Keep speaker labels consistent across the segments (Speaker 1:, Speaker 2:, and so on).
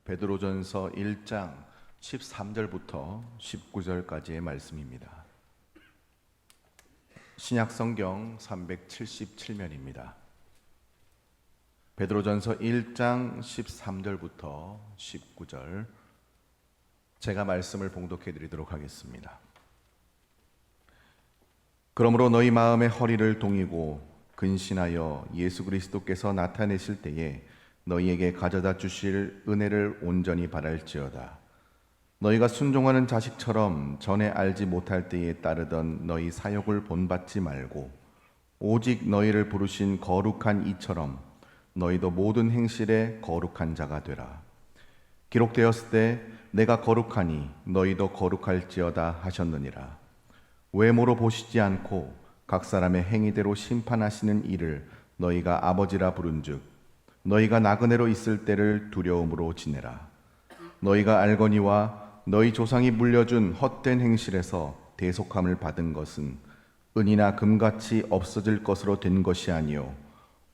Speaker 1: 베드로전서 1장 13절부터 19절까지의 말씀입니다. 신약성경 377면입니다. 베드로전서 1장 13절부터 19절 제가 말씀을 봉독해 드리도록 하겠습니다. 그러므로 너희 마음의 허리를 동이고 근신하여 예수 그리스도께서 나타내실 때에 너희에게 가져다 주실 은혜를 온전히 바랄지어다. 너희가 순종하는 자식처럼 전에 알지 못할 때에 따르던 너희 사욕을 본받지 말고 오직 너희를 부르신 거룩한 이처럼 너희도 모든 행실에 거룩한 자가 되라. 기록되었을 때 내가 거룩하니 너희도 거룩할지어다 하셨느니라. 외모로 보시지 않고 각 사람의 행위대로 심판하시는 이를 너희가 아버지라 부른즉 너희가 나그네로 있을 때를 두려움으로 지내라. 너희가 알거니와 너희 조상이 물려준 헛된 행실에서 대속함을 받은 것은 은이나 금같이 없어질 것으로 된 것이 아니요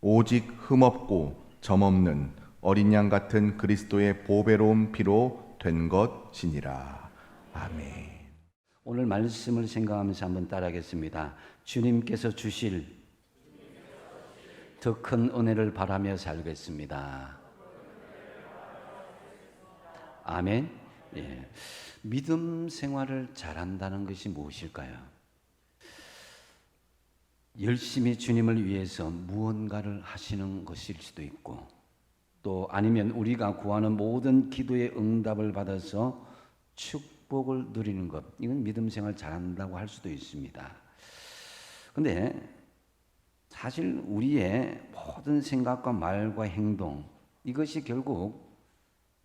Speaker 1: 오직 흠없고 점없는 어린 양 같은 그리스도의 보배로운 피로 된 것이니라. 아멘.
Speaker 2: 오늘 말씀을 생각하면서 한번 따라하겠습니다. 주님께서 주실 더 큰 은혜를 바라며 살겠습니다. 아멘. 예. 믿음 생활을 잘한다는 것이 무엇일까요? 열심히 주님을 위해서 무언가를 하시는 것일 수도 있고, 또 아니면 우리가 구하는 모든 기도의 응답을 받아서 축복을 누리는 것, 이건 믿음 생활 잘한다고 할 수도 있습니다. 근데 사실 우리의 모든 생각과 말과 행동, 이것이 결국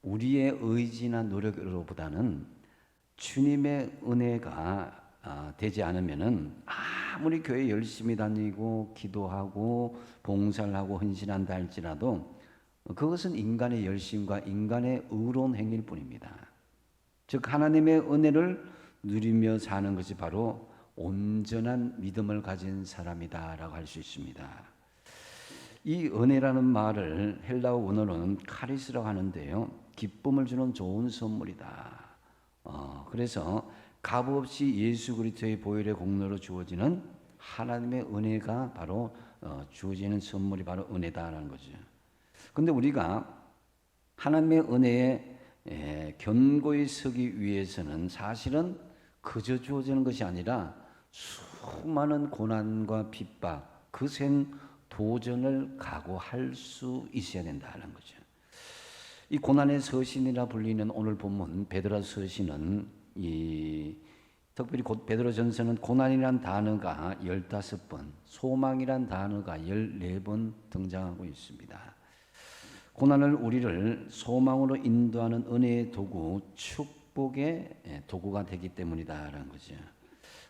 Speaker 2: 우리의 의지나 노력으로보다는 주님의 은혜가 되지 않으면은 아무리 교회 열심히 다니고 기도하고 봉사를 하고 헌신한다 할지라도 그것은 인간의 열심과 인간의 의로운 행위일 뿐입니다. 즉 하나님의 은혜를 누리며 사는 것이 바로 온전한 믿음을 가진 사람이다라고 할 수 있습니다. 이 은혜라는 말을 헬라어 원어로는 카리스라고 하는데요, 기쁨을 주는 좋은 선물이다. 그래서 값없이 예수 그리스도의 보혈의 공로로 주어지는 하나님의 은혜가 바로 주어지는 선물이 바로 은혜다라는 거죠. 그런데 우리가 하나님의 은혜에 견고히 서기 위해서는 사실은 그저 주어지는 것이 아니라 수많은 고난과 핍박, 거센 도전을 각오할 수 있어야 된다는 거죠. 이 고난의 서신이라 불리는 오늘 본문 베드로 서신은 특별히 베드로전서는 고난이란 단어가 15번, 소망이란 단어가 14번 등장하고 있습니다. 고난을 우리를 소망으로 인도하는 은혜의 도구, 축복의 도구가 되기 때문이다라는 거죠.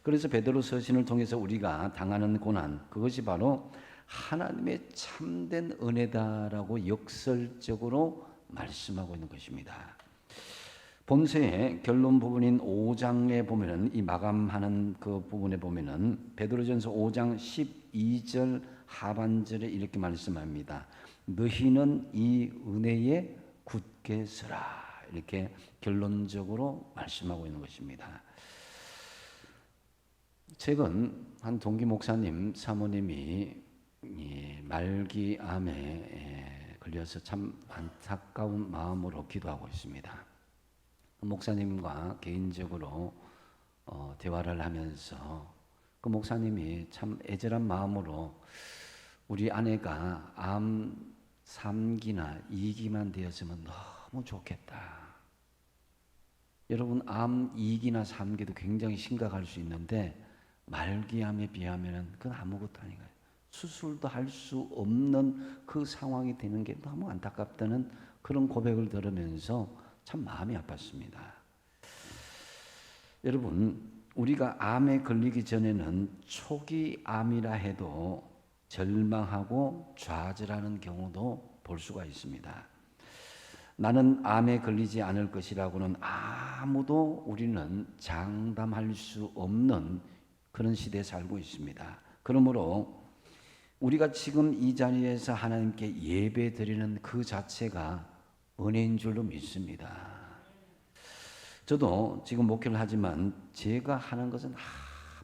Speaker 2: 그래서 베드로 서신을 통해서 우리가 당하는 고난, 그것이 바로 하나님의 참된 은혜다라고 역설적으로 말씀하고 있는 것입니다. 본서의 결론 부분인 5장에 보면은, 이 마감하는 그 부분에 보면은 베드로전서 5장 12절 하반절에 이렇게 말씀합니다. 너희는 이 은혜에 굳게 서라. 이렇게 결론적으로 말씀하고 있는 것입니다. 최근 한 동기 목사님 사모님이 말기암에 걸려서 참 안타까운 마음으로 기도하고 있습니다. 목사님과 개인적으로 대화를 하면서 그 목사님이 참 애절한 마음으로 우리 아내가 암 3기나 2기만 되었으면 너무 좋겠다. 여러분, 암 2기나 3기도 굉장히 심각할 수 있는데 말기암에 비하면 그건 아무것도 아닌 거예요. 수술도 할 수 없는 그 상황이 되는 게 너무 안타깝다는 그런 고백을 들으면서 참 마음이 아팠습니다. 여러분, 우리가 암에 걸리기 전에는 초기 암이라 해도 절망하고 좌절하는 경우도 볼 수가 있습니다. 나는 암에 걸리지 않을 것이라고는 아무도 우리는 장담할 수 없는 그런 시대에 살고 있습니다. 그러므로 우리가 지금 이 자리에서 하나님께 예배 드리는 그 자체가 은혜인 줄로 믿습니다. 저도 지금 목회를 하지만 제가 하는 것은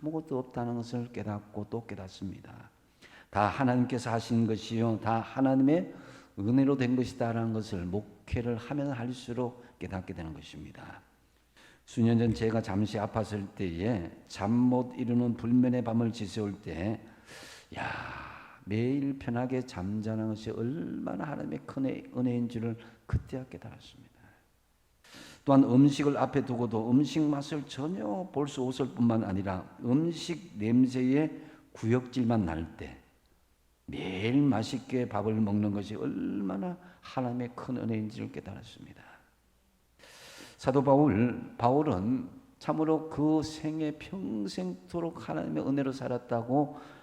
Speaker 2: 아무것도 없다는 것을 깨닫고 또 깨닫습니다. 다 하나님께서 하신 것이요, 다 하나님의 은혜로 된 것이다라는 것을 목회를 하면 할수록 깨닫게 되는 것입니다. 수년 전 제가 잠시 아팠을 때에 잠 못 이루는 불면의 밤을 지새울 때, 매일 편하게 잠자는 것이 얼마나 하나님의 큰 은혜인 줄을 그때야 깨달았습니다. 또한 음식을 앞에 두고도 음식 맛을 전혀 볼 수 없을 뿐만 아니라 음식 냄새에 구역질만 날 때 매일 맛있게 밥을 먹는 것이 얼마나 하나님의 큰 은혜인지를 깨달았습니다. 사도 바울은 참으로 그 생애 평생토록 하나님의 은혜로 살았다고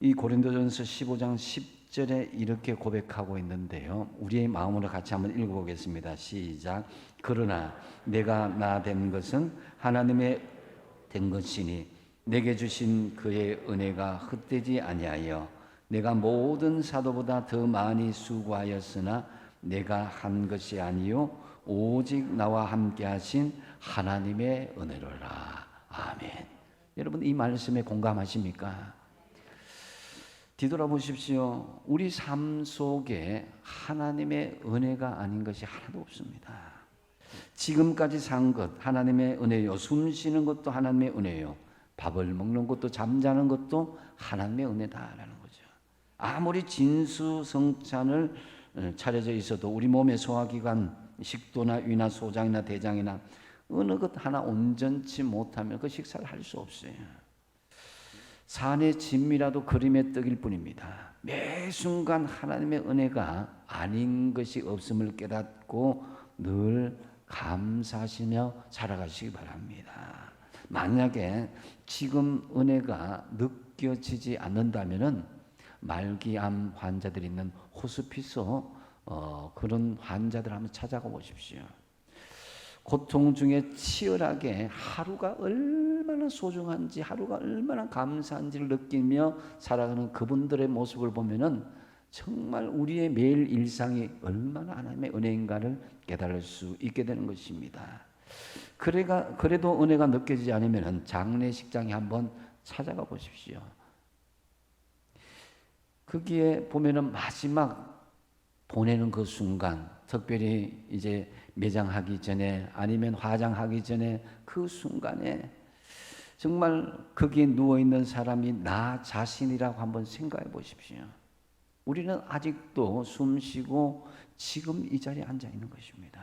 Speaker 2: 이 고린도전서 15장 10절에 이렇게 고백하고 있는데요. 우리의 마음으로 같이 한번 읽어보겠습니다. 시작. 그러나 내가 나 된 것은 하나님의 된 것이니 내게 주신 그의 은혜가 헛되지 아니하여 내가 모든 사도보다 더 많이 수고하였으나 내가 한 것이 아니요 오직 나와 함께 하신 하나님의 은혜로라. 아멘. 여러분 이 말씀에 공감하십니까? 뒤돌아보십시오. 우리 삶 속에 하나님의 은혜가 아닌 것이 하나도 없습니다. 지금까지 산 것 하나님의 은혜요. 숨 쉬는 것도 하나님의 은혜요. 밥을 먹는 것도 잠자는 것도 하나님의 은혜다라는 거죠. 아무리 진수성찬을 차려져 있어도 우리 몸의 소화기관, 식도나 위나 소장이나 대장이나 어느 것 하나 온전치 못하면 그 식사를 할 수 없어요. 산의 진미라도 그림의 떡일 뿐입니다. 매 순간 하나님의 은혜가 아닌 것이 없음을 깨닫고 늘 감사하시며 살아가시기 바랍니다. 만약에 지금 은혜가 느껴지지 않는다면은 말기암 환자들이 있는 호스피스 그런 환자들 한번 찾아가 보십시오. 고통 중에 치열하게 하루가 얼마나 소중한지, 하루가 얼마나 감사한지를 느끼며 살아가는 그분들의 모습을 보면은 정말 우리의 매일 일상이 얼마나 하나님의 은혜인가를 깨달을 수 있게 되는 것입니다. 그래도 은혜가 느껴지지 않으면 장례식장에 한번 찾아가 보십시오. 거기에 보면은 마지막 보내는 그 순간, 특별히 이제 매장하기 전에 아니면 화장하기 전에 그 순간에 정말 거기에 누워있는 사람이 나 자신이라고 한번 생각해 보십시오. 우리는 아직도 숨 쉬고 지금 이 자리에 앉아 있는 것입니다.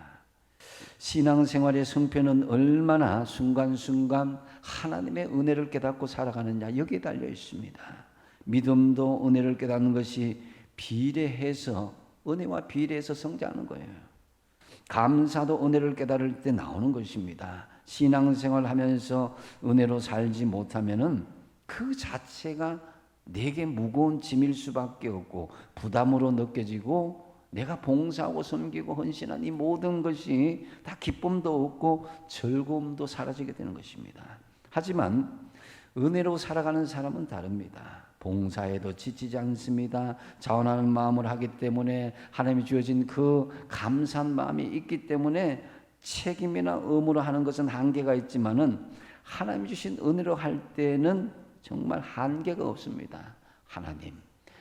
Speaker 2: 신앙생활의 성패는 얼마나 순간순간 하나님의 은혜를 깨닫고 살아가느냐 여기에 달려 있습니다. 믿음도 은혜를 깨닫는 것이 은혜와 비례해서 성장하는 거예요. 감사도 은혜를 깨달을 때 나오는 것입니다. 신앙생활 하면서 은혜로 살지 못하면은 그 자체가 내게 무거운 짐일 수밖에 없고 부담으로 느껴지고 내가 봉사하고 섬기고 헌신한 이 모든 것이 다 기쁨도 없고 즐거움도 사라지게 되는 것입니다. 하지만 은혜로 살아가는 사람은 다릅니다. 봉사에도 지치지 않습니다. 자원하는 마음을 하기 때문에 하나님이 주어진 그 감사한 마음이 있기 때문에 책임이나 의무로 하는 것은 한계가 있지만은 하나님이 주신 은혜로 할 때는 정말 한계가 없습니다. 하나님,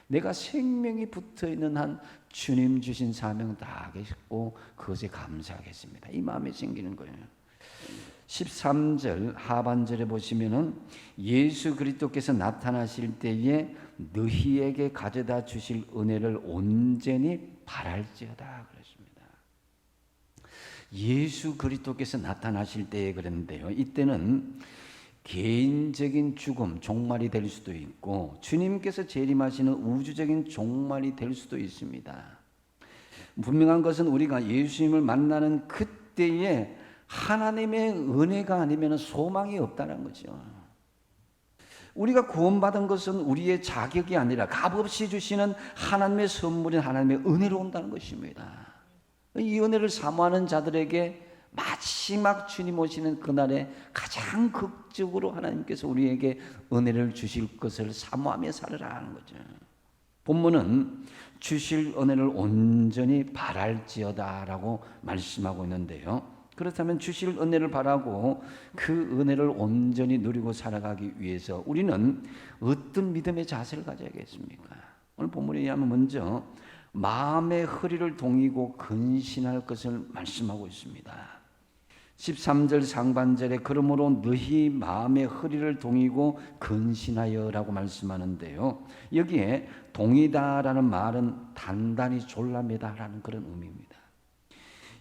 Speaker 2: 내가 생명이 붙어있는 한 주님 주신 사명 다 하겠고 그것에 감사하겠습니다. 이 마음이 생기는 거예요. 13절 하반절에 보시면은 예수 그리스도께서 나타나실 때에 너희에게 가져다 주실 은혜를 온전히 바랄지어다 그랬습니다. 예수 그리스도께서 나타나실 때에 그랬는데요. 이때는 개인적인 죽음, 종말이 될 수도 있고 주님께서 재림하시는 우주적인 종말이 될 수도 있습니다. 분명한 것은 우리가 예수님을 만나는 그때에 하나님의 은혜가 아니면 소망이 없다는 거죠. 우리가 구원받은 것은 우리의 자격이 아니라 값없이 주시는 하나님의 선물인 하나님의 은혜로 온다는 것입니다. 이 은혜를 사모하는 자들에게 마지막 주님 오시는 그날에 가장 극적으로 하나님께서 우리에게 은혜를 주실 것을 사모하며 살으라 하는 거죠. 본문은 주실 은혜를 온전히 바랄지어다라고 말씀하고 있는데요. 그렇다면 주실 은혜를 바라고 그 은혜를 온전히 누리고 살아가기 위해서 우리는 어떤 믿음의 자세를 가져야겠습니까? 오늘 본문에 의하면 먼저 마음의 허리를 동이고 근신할 것을 말씀하고 있습니다. 13절 상반절에 그러므로 너희 마음의 허리를 동이고 근신하여라고 말씀하는데요. 여기에 동이다라는 말은 단단히 졸라매다라는 그런 의미입니다.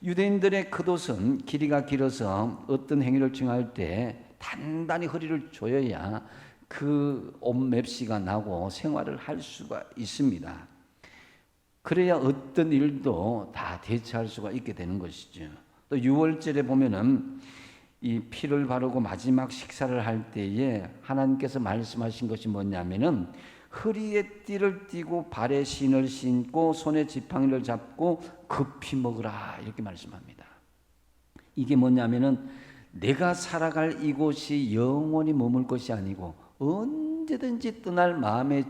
Speaker 2: 유대인들의 겉옷은 길이가 길어서 어떤 행위를 증할 때 단단히 허리를 조여야 그 옷 맵시가 나고 생활을 할 수가 있습니다. 그래야 어떤 일도 다 대처할 수가 있게 되는 것이죠. 또 6월절에 보면은 이 피를 바르고 마지막 식사를 할 때에 하나님께서 말씀하신 것이 뭐냐면은 허리에 띠를 띠고 발에 신을 신고 손에 지팡이를 잡고 급히 먹으라 이렇게 말씀합니다. 이게 뭐냐면은 내가 살아갈 이곳이 영원히 머물 것이 아니고 언제든지 떠날 마음의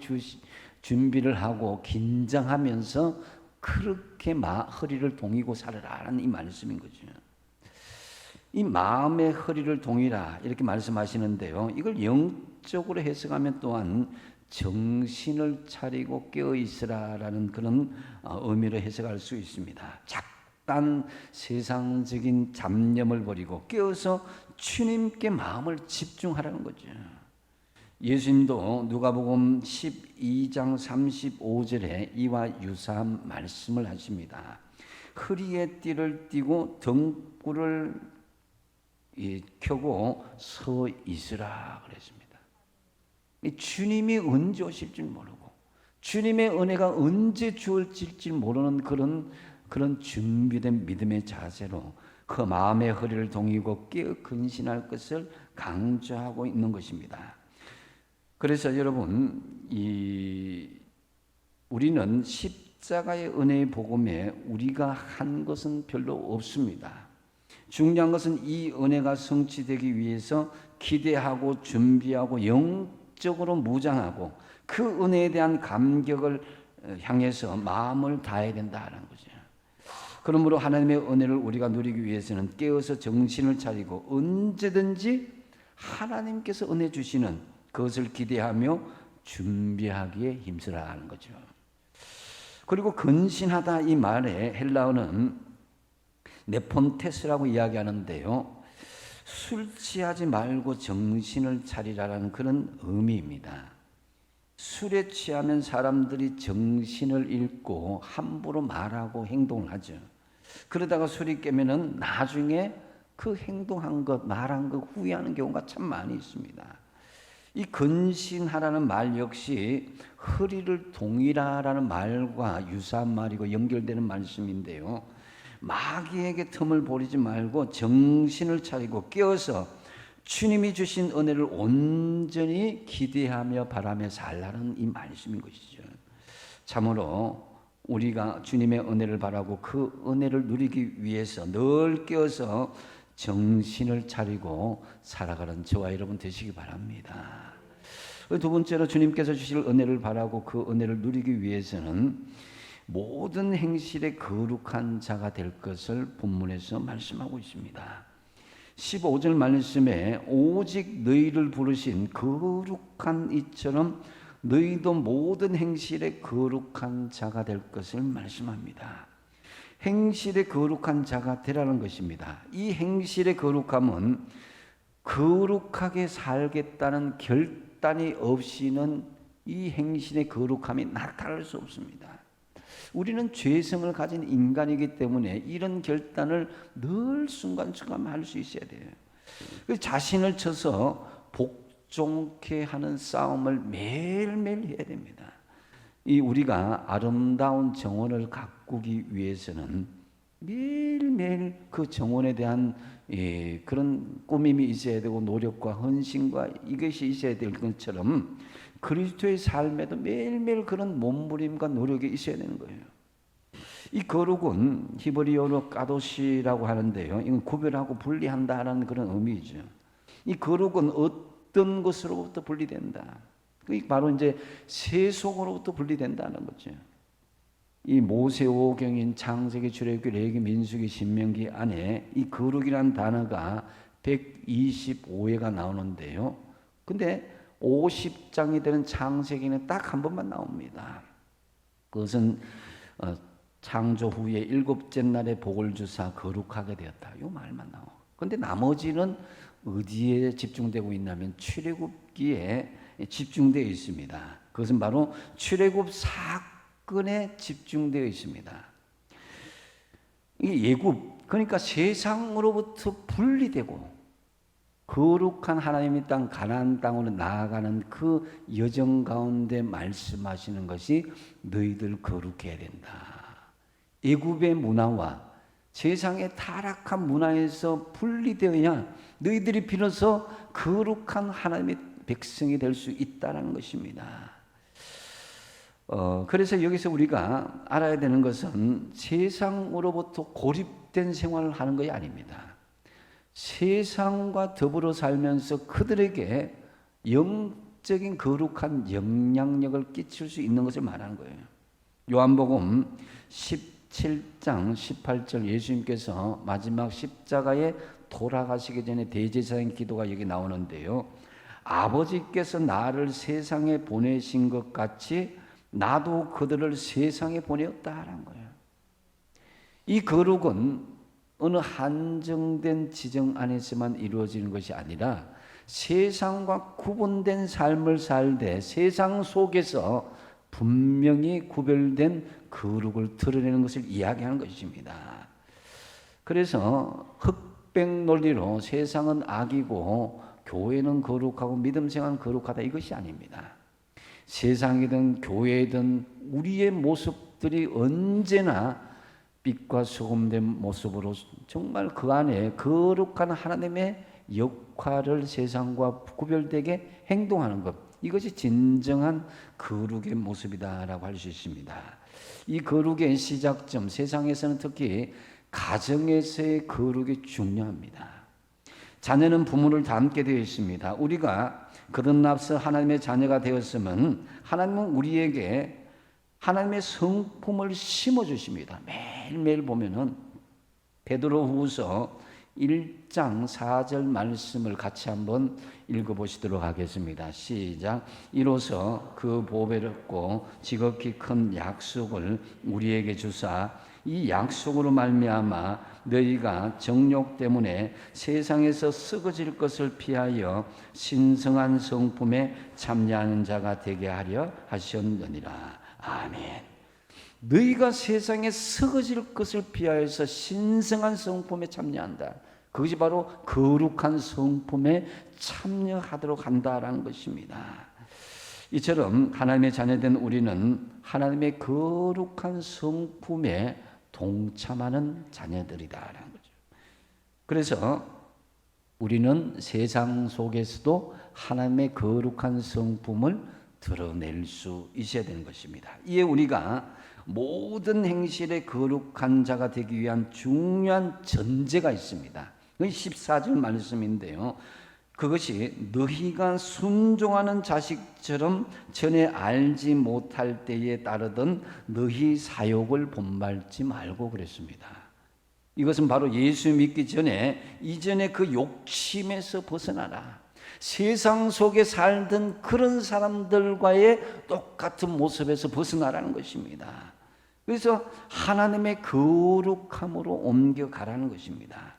Speaker 2: 준비를 하고 긴장하면서 그렇게 허리를 동이고 살아라는 이 말씀인 거죠. 이 마음의 허리를 동이라 이렇게 말씀하시는데요. 이걸 영적으로 해석하면 또한 정신을 차리고 깨어 있으라라는 그런 의미로 해석할 수 있습니다. 잠깐 세상적인 잡념을 버리고 깨어서 주님께 마음을 집중하라는 거죠. 예수님도 누가복음 12장 35절에 이와 유사한 말씀을 하십니다. 허리에 띠를 띠고 등불을 켜고 서 있으라 그랬습니다. 주님이 언제 오실 줄 모르고 주님의 은혜가 언제 주어질지 모르는 그런 준비된 믿음의 자세로 그 마음의 허리를 동이고 깨어 근신할 것을 강조하고 있는 것입니다. 그래서 여러분 우리는 십자가의 은혜의 복음에 우리가 한 것은 별로 없습니다. 중요한 것은 이 은혜가 성취되기 위해서 기대하고 준비하고 영적으로 무장하고 그 은혜에 대한 감격을 향해서 마음을 다해야 된다는 거죠. 그러므로 하나님의 은혜를 우리가 누리기 위해서는 깨어서 정신을 차리고 언제든지 하나님께서 은혜 주시는 그것을 기대하며 준비하기에 힘쓰라 하는 거죠. 그리고 근신하다 이 말의 헬라어는 네폰테스라고 이야기하는데요. 술 취하지 말고 정신을 차리라는 그런 의미입니다. 술에 취하면 사람들이 정신을 잃고 함부로 말하고 행동을 하죠. 그러다가 술이 깨면은 나중에 그 행동한 것, 말한 것 후회하는 경우가 참 많이 있습니다. 이 근신하라는 말 역시 허리를 동이라라는 말과 유사한 말이고 연결되는 말씀인데요. 마귀에게 틈을 버리지 말고 정신을 차리고 깨어서 주님이 주신 은혜를 온전히 기대하며 바라며 살라는 이 말씀인 것이죠. 참으로 우리가 주님의 은혜를 바라고 그 은혜를 누리기 위해서 늘 깨어서 정신을 차리고 살아가는 저와 여러분 되시기 바랍니다. 두 번째로 주님께서 주실 은혜를 바라고 그 은혜를 누리기 위해서는 모든 행실에 거룩한 자가 될 것을 본문에서 말씀하고 있습니다. 15절 말씀에 오직 너희를 부르신 거룩한 이처럼 너희도 모든 행실에 거룩한 자가 될 것을 말씀합니다. 행실에 거룩한 자가 되라는 것입니다. 이 행실의 거룩함은 거룩하게 살겠다는 결단이 없이는 이 행실의 거룩함이 나타날 수 없습니다. 우리는 죄성을 가진 인간이기 때문에 이런 결단을 늘 순간순간 할 수 있어야 돼요. 자신을 쳐서 복종케 하는 싸움을 매일매일 해야 됩니다. 이 우리가 아름다운 정원을 가꾸기 위해서는 매일매일 그 정원에 대한 그런 꾸밈이 있어야 되고 노력과 헌신과 이것이 있어야 될 것처럼 그리스도의 삶에도 매일매일 그런 몸부림과 노력이 있어야 되는 거예요. 이 거룩은 히브리어로 까도시라고 하는데요. 이건 구별하고 분리한다라는 그런 의미죠. 이 거룩은 어떤 것으로부터 분리된다. 그게 바로 이제 세속으로부터 분리된다는 거죠. 이 모세오경인 창세기, 출애굽기, 레위기, 민수기, 신명기 안에 이 거룩이라는 단어가 125회가 나오는데요. 근데 50장이 되는 창세기는 딱 한 번만 나옵니다. 그것은 창조 후에 일곱째 날에 복을 주사 거룩하게 되었다. 이 말만 나오고. 근데 나머지는 어디에 집중되고 있냐면 출애굽기에 집중되어 있습니다. 그것은 바로 출애굽 사건에 집중되어 있습니다. 이게 예굽, 그러니까 세상으로부터 분리되고 거룩한 하나님의 땅 가나안 땅으로 나아가는 그 여정 가운데 말씀하시는 것이 너희들 거룩해야 된다. 애굽의 문화와 세상의 타락한 문화에서 분리되어야 너희들이 비로소 거룩한 하나님의 백성이 될 수 있다는 것입니다. 그래서 여기서 우리가 알아야 되는 것은 세상으로부터 고립된 생활을 하는 것이 아닙니다. 세상과 더불어 살면서 그들에게 영적인 거룩한 영향력을 끼칠 수 있는 것을 말하는 거예요. 요한복음 17장 18절 예수님께서 마지막 십자가에 돌아가시기 전에 대제사장 기도가 여기 나오는데요. 아버지께서 나를 세상에 보내신 것 같이 나도 그들을 세상에 보내었다라는 거예요. 이 거룩은 어느 한정된 지정 안에서만 이루어지는 것이 아니라 세상과 구분된 삶을 살되 세상 속에서 분명히 구별된 거룩을 드러내는 것을 이야기하는 것입니다. 그래서 흑백 논리로 세상은 악이고 교회는 거룩하고 믿음 생활은 거룩하다 이것이 아닙니다. 세상이든 교회든 우리의 모습들이 언제나 빛과 소금된 모습으로 정말 그 안에 거룩한 하나님의 역할을 세상과 구별되게 행동하는 것, 이것이 진정한 거룩의 모습이다라고 할 수 있습니다. 이 거룩의 시작점, 세상에서는 특히 가정에서의 거룩이 중요합니다. 자녀는 부모를 닮게 되어 있습니다. 우리가 거듭나서 하나님의 자녀가 되었으면 하나님은 우리에게 하나님의 성품을 심어주십니다. 매일매일 보면은 베드로후서 1장 4절 말씀을 같이 한번 읽어보시도록 하겠습니다. 시작. 이로써 그 보배롭고 지극히 큰 약속을 우리에게 주사 이 약속으로 말미암아 너희가 정욕 때문에 세상에서 썩어질 것을 피하여 신성한 성품에 참여하는 자가 되게 하려 하셨느니라. 아멘. 너희가 세상에 썩어질 것을 피하여서 신성한 성품에 참여한다. 그것이 바로 거룩한 성품에 참여하도록 한다라는 것입니다. 이처럼 하나님의 자녀된 우리는 하나님의 거룩한 성품에 동참하는 자녀들이다라는 거죠. 그래서 우리는 세상 속에서도 하나님의 거룩한 성품을 드러낼 수 있어야 되는 것입니다. 이에 우리가 모든 행실에 거룩한 자가 되기 위한 중요한 전제가 있습니다. 14절 말씀인데요. 그것이 너희가 순종하는 자식처럼 전에 알지 못할 때에 따르던 너희 사욕을 본받지 말고 그랬습니다. 이것은 바로 예수 믿기 전에 이전에 그 욕심에서 벗어나라. 세상 속에 살던 그런 사람들과의 똑같은 모습에서 벗어나라는 것입니다. 그래서 하나님의 거룩함으로 옮겨가라는 것입니다.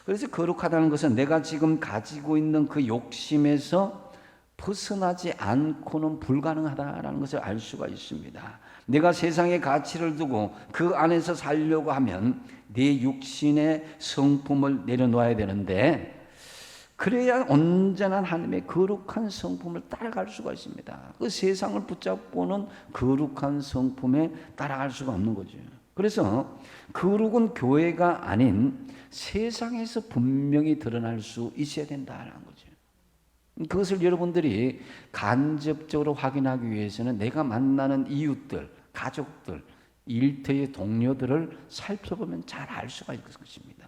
Speaker 2: 그래서 거룩하다는 것은 내가 지금 가지고 있는 그 욕심에서 벗어나지 않고는 불가능하다라는 것을 알 수가 있습니다. 내가 세상의 가치를 두고 그 안에서 살려고 하면 내 육신의 성품을 내려놓아야 되는데 그래야 언제나 하나님의 거룩한 성품을 따라갈 수가 있습니다. 그 세상을 붙잡고는 거룩한 성품에 따라갈 수가 없는 거죠. 그래서 거룩은 교회가 아닌 세상에서 분명히 드러날 수 있어야 된다는 거죠. 그것을 여러분들이 간접적으로 확인하기 위해서는 내가 만나는 이웃들, 가족들, 일터의 동료들을 살펴보면 잘 알 수가 있을 것입니다.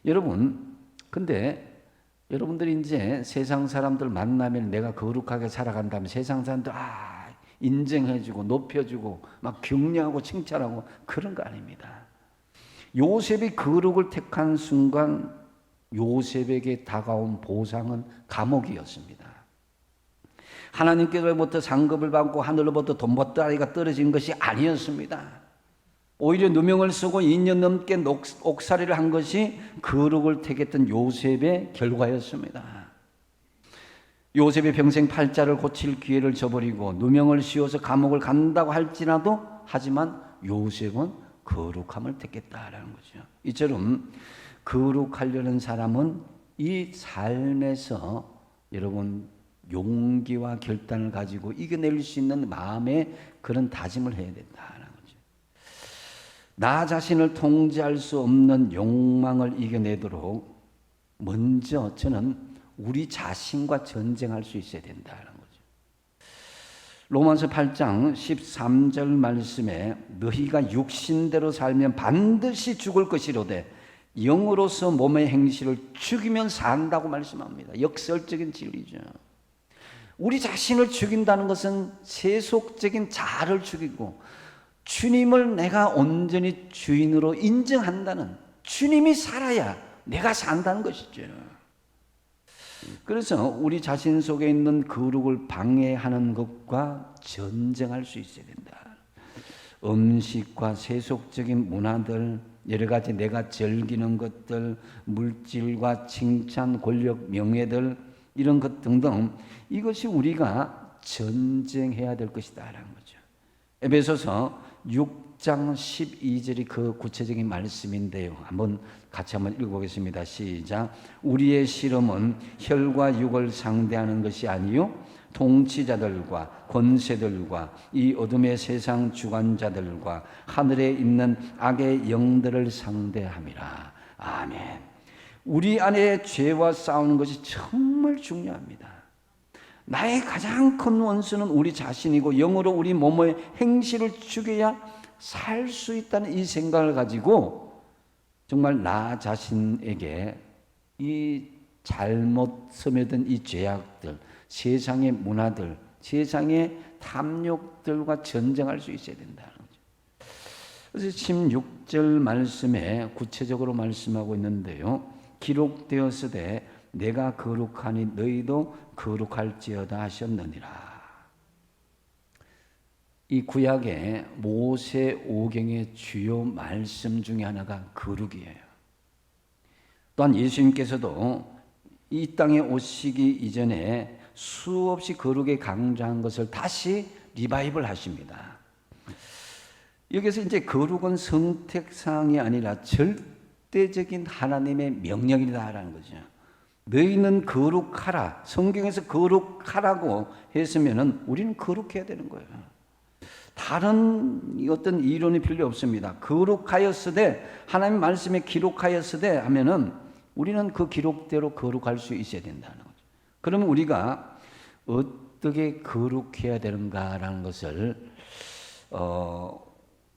Speaker 2: 여러분, 근데 여러분들이 이제 세상 사람들 만나면 내가 거룩하게 살아간다면 세상 사람들 인정해주고 높여주고 막 격려하고 칭찬하고 그런 거 아닙니다. 요셉이 거룩을 택한 순간 요셉에게 다가온 보상은 감옥이었습니다. 하나님께로부터 상급을 받고 하늘로부터 돈보따리가 떨어진 것이 아니었습니다. 오히려 누명을 쓰고 2년 넘게 옥살이를 한 것이 거룩을 택했던 요셉의 결과였습니다. 요셉이 평생 팔자를 고칠 기회를 저버리고 누명을 씌워서 감옥을 간다고 할지라도 하지만 요셉은 거룩함을 택했다라는 거죠. 이처럼 거룩하려는 사람은 이 삶에서 여러분 용기와 결단을 가지고 이겨낼 수 있는 마음의 그런 다짐을 해야 된다는 거죠. 나 자신을 통제할 수 없는 욕망을 이겨내도록 먼저 저는 우리 자신과 전쟁할 수 있어야 된다는 거죠. 로마서 8장 13절 말씀에 너희가 육신대로 살면 반드시 죽을 것이로되 영으로서 몸의 행실을 죽이면 산다고 말씀합니다. 역설적인 진리죠. 우리 자신을 죽인다는 것은 세속적인 자아를 죽이고 주님을 내가 온전히 주인으로 인정한다는, 주님이 살아야 내가 산다는 것이죠. 그래서 우리 자신 속에 있는 거룩을 방해하는 것과 전쟁할 수 있어야 된다. 음식과 세속적인 문화들, 여러 가지 내가 즐기는 것들, 물질과 칭찬, 권력, 명예들, 이런 것 등등, 이것이 우리가 전쟁해야 될 것이다라는 거죠. 에베소서 6장 12절이 그 구체적인 말씀인데요. 같이 한번 읽어보겠습니다. 시작. 우리의 씨름은 혈과 육을 상대하는 것이 아니요 통치자들과 권세들과 이 어둠의 세상 주관자들과 하늘에 있는 악의 영들을 상대함이라. 아멘. 우리 안에 죄와 싸우는 것이 정말 중요합니다. 나의 가장 큰 원수는 우리 자신이고 영으로 우리 몸의 행실을 죽여야 살 수 있다는 이 생각을 가지고 정말 나 자신에게 이 잘못 스며든 이 죄악들, 세상의 문화들, 세상의 탐욕들과 전쟁할 수 있어야 된다는 거죠. 그래서 16절 말씀에 구체적으로 말씀하고 있는데요. 기록되었으되 내가 거룩하니 너희도 거룩할지어다 하셨느니라. 이 구약의 모세 오경의 주요 말씀 중에 하나가 거룩이에요. 또한 예수님께서도 이 땅에 오시기 이전에 수없이 거룩에 강조한 것을 다시 리바이벌 하십니다. 여기서 이제 거룩은 선택사항이 아니라 절대적인 하나님의 명령이다라는 거죠. 너희는 거룩하라. 성경에서 거룩하라고 했으면은 우리는 거룩해야 되는 거예요. 다른 어떤 이론이 필요 없습니다. 거룩하였으되 하나님 말씀에 기록하였으되 하면은 우리는 그 기록대로 거룩할 수 있어야 된다는 거죠. 그러면 우리가 어떻게 거룩해야 되는가라는 것을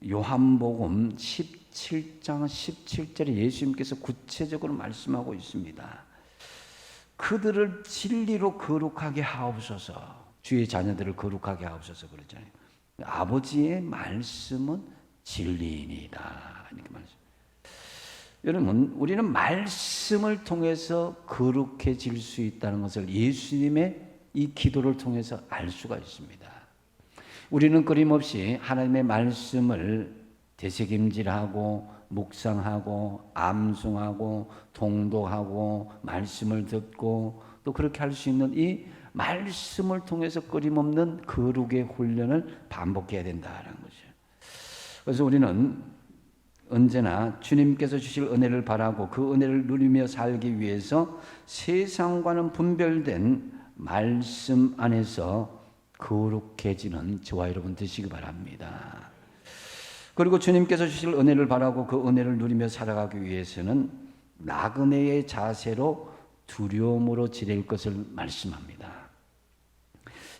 Speaker 2: 요한복음 17장 17절에 예수님께서 구체적으로 말씀하고 있습니다. 그들을 진리로 거룩하게 하옵소서. 주의 자녀들을 거룩하게 하옵소서 그러잖아요. 아버지의 말씀은 진리이니이다. 이렇게 말씀. 여러분, 우리는 말씀을 통해서 거룩해질 수 있다는 것을 예수님의 이 기도를 통해서 알 수가 있습니다. 우리는 끊임없이 하나님의 말씀을 되새김질하고 묵상하고 암송하고 통독하고 말씀을 듣고 또 그렇게 할 수 있는 이 말씀을 통해서 끊임없는 거룩의 훈련을 반복해야 된다는 거죠. 그래서 우리는 언제나 주님께서 주실 은혜를 바라고 그 은혜를 누리며 살기 위해서 세상과는 분별된 말씀 안에서 거룩해지는 저와 여러분 되시기 바랍니다. 그리고 주님께서 주실 은혜를 바라고 그 은혜를 누리며 살아가기 위해서는 나그네의 자세로 두려움으로 지낼 것을 말씀합니다.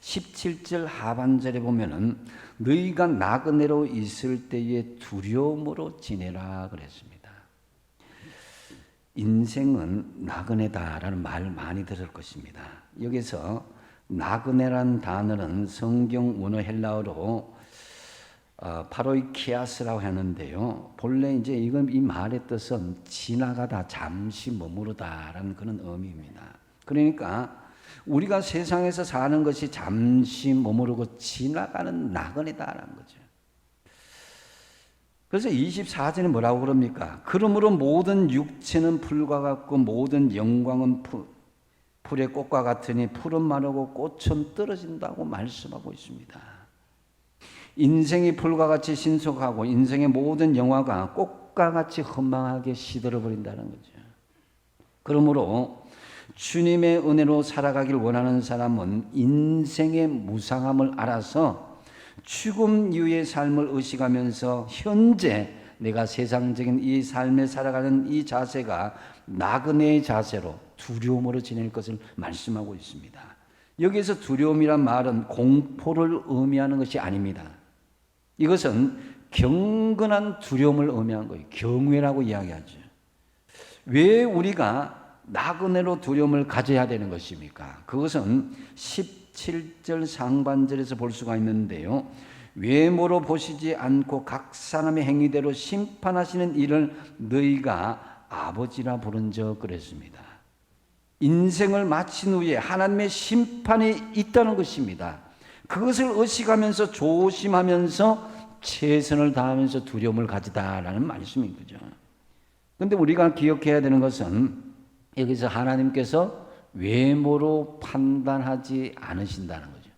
Speaker 2: 17절 하반절에 보면은 너희가 나그네로 있을 때에 두려움으로 지내라 그랬습니다. 인생은 나그네다라는 말 많이 들을 것입니다. 여기서 나그네란 단어는 성경 원어 헬라어로 파로이키아스라고 하는데요. 본래 이제 이 말의 뜻은 지나가다, 잠시 머무르다라는 그런 의미입니다. 그러니까 우리가 세상에서 사는 것이 잠시 머무르고 지나가는 나그네다라는 거죠. 그래서 24절에 뭐라고 그럽니까? 그러므로 모든 육체는 풀과 같고 모든 영광은 풀의 꽃과 같으니 풀은 마르고 꽃은 떨어진다고 말씀하고 있습니다. 인생이 풀과 같이 신속하고 인생의 모든 영화가 꽃과 같이 허망하게 시들어 버린다는 거죠. 그러므로 주님의 은혜로 살아가길 원하는 사람은 인생의 무상함을 알아서 죽음 이후의 삶을 의식하면서 현재 내가 세상적인 이 삶에 살아가는 이 자세가 나그네의 자세로 두려움으로 지낼 것을 말씀하고 있습니다. 여기에서 두려움이란 말은 공포를 의미하는 것이 아닙니다. 이것은 경건한 두려움을 의미하는 거예요. 경외라고 이야기하죠. 왜 우리가 나그네로 두려움을 가져야 되는 것입니까? 그것은 17절 상반절에서 볼 수가 있는데요. 외모로 보시지 않고 각 사람의 행위대로 심판하시는 이를 너희가 아버지라 부른 적 그랬습니다. 인생을 마친 후에 하나님의 심판이 있다는 것입니다. 그것을 의식하면서 조심하면서 최선을 다하면서 두려움을 가지다라는 말씀인 거죠. 그런데 우리가 기억해야 되는 것은 여기서 하나님께서 외모로 판단하지 않으신다는 거죠.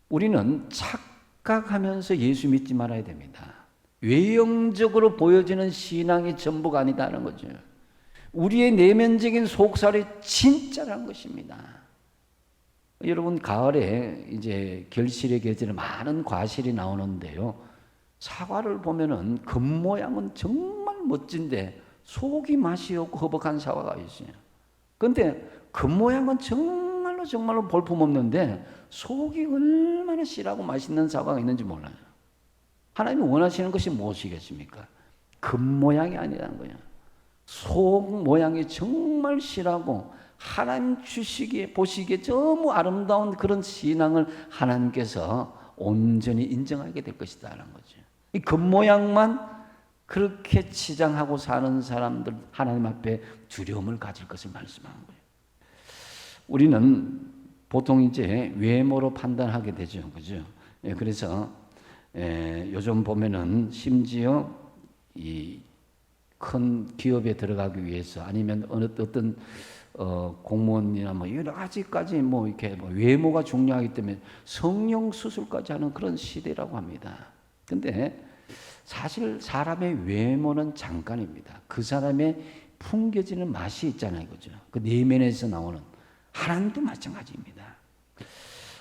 Speaker 2: 우리는 착각하면서 예수 믿지 말아야 됩니다. 외형적으로 보여지는 신앙이 전부가 아니다는 거죠. 우리의 내면적인 속살이 진짜란 것입니다. 여러분, 가을에 이제 결실의 계절에 많은 과실이 나오는데요. 사과를 보면은 겉모양은 정말 멋진데 속이 맛이 없고 허벅한 사과가 있어요. 그런데 겉모양은 정말로 볼품없는데 속이 얼마나 실하고 맛있는 사과가 있는지 몰라요. 하나님이 원하시는 것이 무엇이겠습니까? 겉모양이 아니라는 거예요. 속 모양이 정말 실하고 하나님 주시기에 보시기에 너무 아름다운 그런 신앙을 하나님께서 온전히 인정하게 될 것이다 라는 거죠. 이 겉모양만 그렇게 치장하고 사는 사람들 하나님 앞에 두려움을 가질 것을 말씀하는 거예요. 우리는 보통 이제 외모로 판단하게 되죠, 그죠? 그래서 요즘 보면은 심지어 이 큰 기업에 들어가기 위해서 아니면 어떤 공무원이나 뭐 여러 가지까지 뭐 이렇게 외모가 중요하기 때문에 성형 수술까지 하는 그런 시대라고 합니다. 근데 사실 사람의 외모는 잠깐입니다. 그 사람의 풍겨지는 맛이 있잖아요, 그죠? 그 내면에서 나오는 하나님도 마찬가지입니다.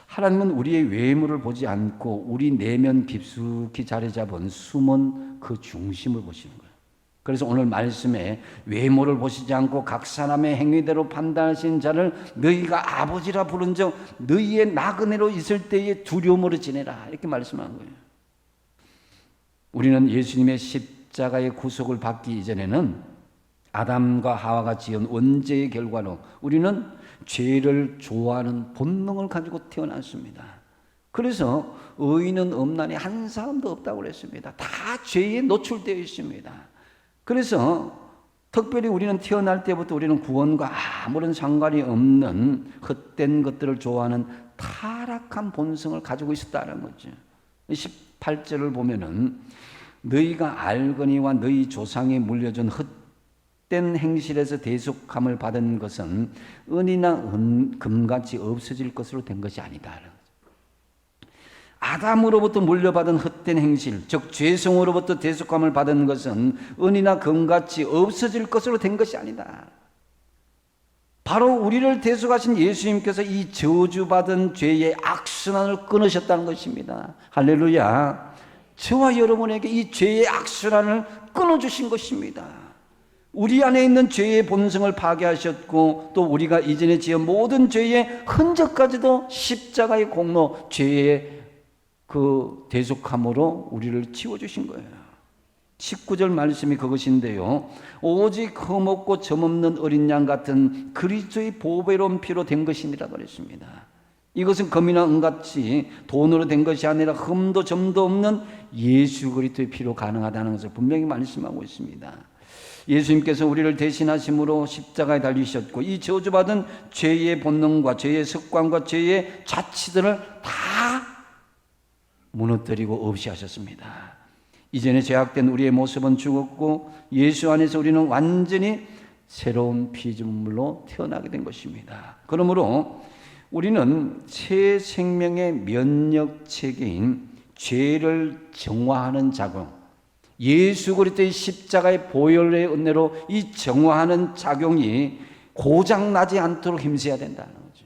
Speaker 2: 하나님은 우리의 외모를 보지 않고 우리 내면 깊숙이 자리 잡은 숨은 그 중심을 보시는 거예요. 그래서 오늘 말씀에 외모를 보시지 않고 각 사람의 행위대로 판단하신 자를 너희가 아버지라 부른 적 너희의 나그네로 있을 때에 두려움으로 지내라 이렇게 말씀한 거예요. 우리는 예수님의 십자가의 구속을 받기 이전에는 아담과 하와가 지은 원죄의 결과로 우리는 죄를 좋아하는 본능을 가지고 태어났습니다. 그래서 의인은 없나니 한 사람도 없다고 그랬습니다. 다 죄에 노출되어 있습니다. 그래서 특별히 우리는 태어날 때부터 우리는 구원과 아무런 상관이 없는 헛된 것들을 좋아하는 타락한 본성을 가지고 있었다는 거죠. 18절을 보면은 너희가 알거니와 너희 조상이 물려준 헛된 행실에서 대속함을 받은 것은 은이나 금같이 없어질 것으로 된 것이 아니다. 아담으로부터 물려받은 헛된 행실, 즉 죄성으로부터 대속함을 받은 것은 은이나 금같이 없어질 것으로 된 것이 아니다. 바로 우리를 대속하신 예수님께서 이 저주받은 죄의 악순환을 끊으셨다는 것입니다. 할렐루야. 저와 여러분에게 이 죄의 악순환을 끊어주신 것입니다. 우리 안에 있는 죄의 본성을 파괴하셨고 또 우리가 이전에 지은 모든 죄의 흔적까지도 십자가의 공로, 죄의 그 대속함으로 우리를 치워주신 거예요. 19절 말씀이 그것인데요. 오직 흠없고 점없는 어린 양 같은 그리스도의 보배로운 피로 된 것이니라 그랬습니다. 이것은 금이나 은같이 돈으로 된 것이 아니라 흠도 점도 없는 예수 그리스도의 피로 가능하다는 것을 분명히 말씀하고 있습니다. 예수님께서 우리를 대신하심으로 십자가에 달리셨고 이 저주받은 죄의 본능과 죄의 습관과 죄의 자치들을 다 무너뜨리고 없이 하셨습니다. 이전에 죄악된 우리의 모습은 죽었고 예수 안에서 우리는 완전히 새로운 피조물로 태어나게 된 것입니다. 그러므로 우리는 새 생명의 면역체계인 죄를 정화하는 작용, 예수 그리스도의 십자가의 보혈의 은혜로 이 정화하는 작용이 고장나지 않도록 힘써야 된다는 거죠.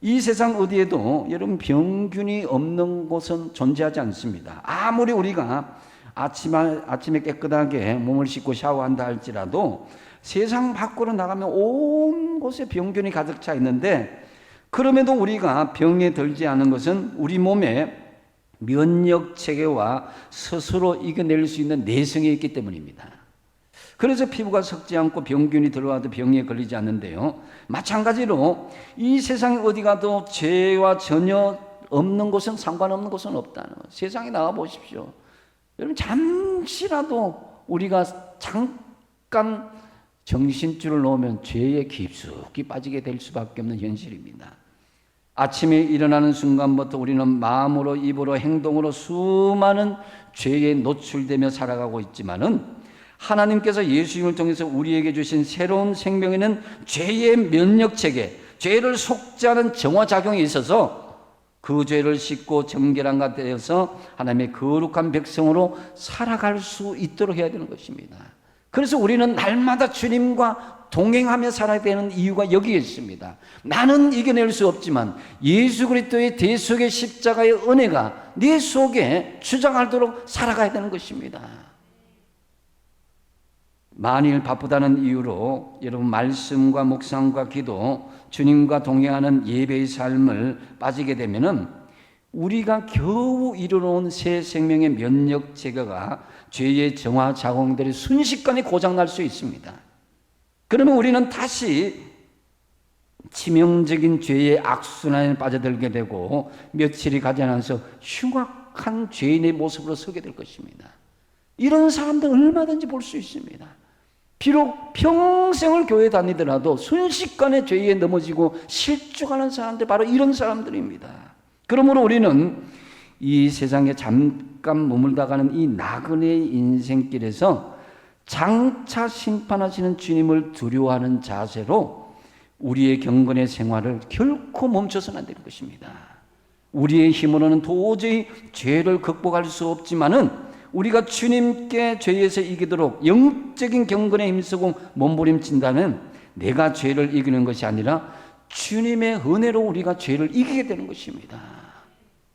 Speaker 2: 이 세상 어디에도 여러분 병균이 없는 곳은 존재하지 않습니다. 아무리 우리가 아침에 깨끗하게 몸을 씻고 샤워한다 할지라도 세상 밖으로 나가면 온 곳에 병균이 가득 차 있는데 그럼에도 우리가 병에 들지 않은 것은 우리 몸에 면역 체계와 스스로 이겨낼 수 있는 내성이 있기 때문입니다. 그래서 피부가 썩지 않고 병균이 들어와도 병에 걸리지 않는데요. 마찬가지로 이 세상 어디 가도 죄와 전혀 없는 곳은 상관없는 곳은 없다는 거예요. 세상에 나가 보십시오. 여러분 잠시라도 우리가 잠깐 정신줄을 놓으면 죄에 깊숙이 빠지게 될 수밖에 없는 현실입니다. 아침에 일어나는 순간부터 우리는 마음으로 입으로 행동으로 수많은 죄에 노출되며 살아가고 있지만은 하나님께서 예수님을 통해서 우리에게 주신 새로운 생명에는 죄의 면역체계, 죄를 속죄하는 정화작용이 있어서 그 죄를 씻고 정결한 것 되어서 하나님의 거룩한 백성으로 살아갈 수 있도록 해야 되는 것입니다. 그래서 우리는 날마다 주님과 동행하며 살아야 되는 이유가 여기에 있습니다. 나는 이겨낼 수 없지만 예수 그리스도의 대속의 십자가의 은혜가 내 속에 주장하도록 살아가야 되는 것입니다. 만일 바쁘다는 이유로 여러분 말씀과 묵상과 기도, 주님과 동행하는 예배의 삶을 빠지게 되면은 우리가 겨우 이루어온 새 생명의 면역 제거가 죄의 정화 작용들이 순식간에 고장날 수 있습니다. 그러면 우리는 다시 치명적인 죄의 악순환에 빠져들게 되고 며칠이 가지 않아서 흉악한 죄인의 모습으로 서게 될 것입니다. 이런 사람들 얼마든지 볼 수 있습니다. 비록 평생을 교회 다니더라도 순식간에 죄에 넘어지고 실족하는 사람들 바로 이런 사람들입니다. 그러므로 우리는 이 세상에 잠깐 머물다 가는 이 나그네의 인생길에서 장차 심판하시는 주님을 두려워하는 자세로 우리의 경건의 생활을 결코 멈춰서는 안 되는 것입니다. 우리의 힘으로는 도저히 죄를 극복할 수 없지만은 우리가 주님께 죄에서 이기도록 영적인 경건에 힘쓰고 몸부림친다면 내가 죄를 이기는 것이 아니라 주님의 은혜로 우리가 죄를 이기게 되는 것입니다.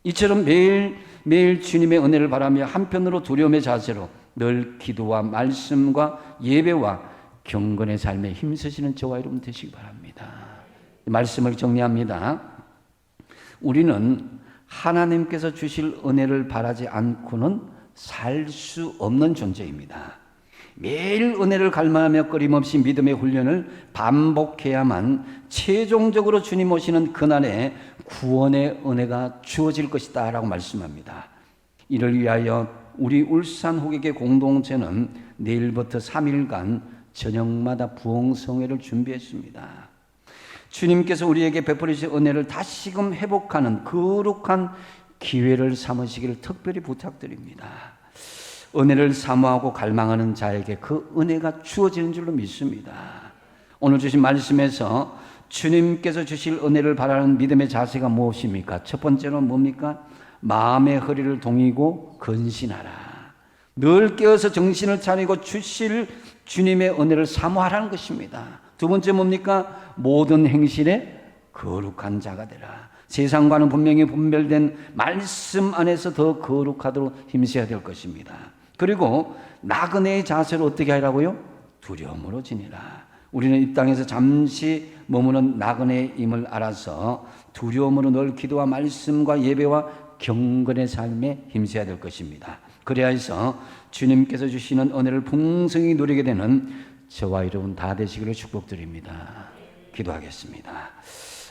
Speaker 2: 이처럼 매일 주님의 은혜를 바라며 한편으로 두려움의 자세로 늘 기도와 말씀과 예배와 경건의 삶에 힘쓰시는 저와 여러분 되시기 바랍니다. 말씀을 정리합니다. 우리는 하나님께서 주실 은혜를 바라지 않고는 살 수 없는 존재입니다. 매일 은혜를 갈망하며 끊임없이 믿음의 훈련을 반복해야만 최종적으로 주님 오시는 그날에 구원의 은혜가 주어질 것이다 라고 말씀합니다. 이를 위하여 우리 울산 호객의 공동체는 내일부터 3일간 저녁마다 부흥성회를 준비했습니다. 주님께서 우리에게 베풀으신 은혜를 다시금 회복하는 거룩한 기회를 삼으시기를 특별히 부탁드립니다. 은혜를 사모하고 갈망하는 자에게 그 은혜가 주어지는 줄로 믿습니다. 오늘 주신 말씀에서 주님께서 주실 은혜를 바라는 믿음의 자세가 무엇입니까? 첫 번째는 뭡니까? 마음의 허리를 동이고 근신하라. 늘 깨어서 정신을 차리고 주실 주님의 은혜를 사모하라는 것입니다. 두 번째 뭡니까? 모든 행실에 거룩한 자가 되라. 세상과는 분명히 분별된 말씀 안에서 더 거룩하도록 힘써야 될 것입니다. 그리고 나그네의 자세를 어떻게 하라고요? 두려움으로 지니라. 우리는 이 땅에서 잠시 머무는 나그네임을 알아서 두려움으로 늘 기도와 말씀과 예배와 경건의 삶에 힘써야 될 것입니다. 그래야 해서 주님께서 주시는 은혜를 풍성히 누리게 되는 저와 여러분 다 되시기를 축복드립니다. 기도하겠습니다.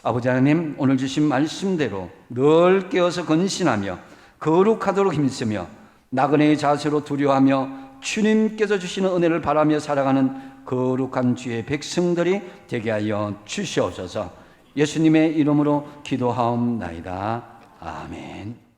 Speaker 2: 아버지 하나님, 오늘 주신 말씀대로 늘 깨어서 근신하며 거룩하도록 힘쓰며 나그네의 자세로 두려워하며 주님께서 주시는 은혜를 바라며 살아가는 거룩한 주의 백성들이 되게 하여 주시옵소서. 예수님의 이름으로 기도하옵나이다. 아멘.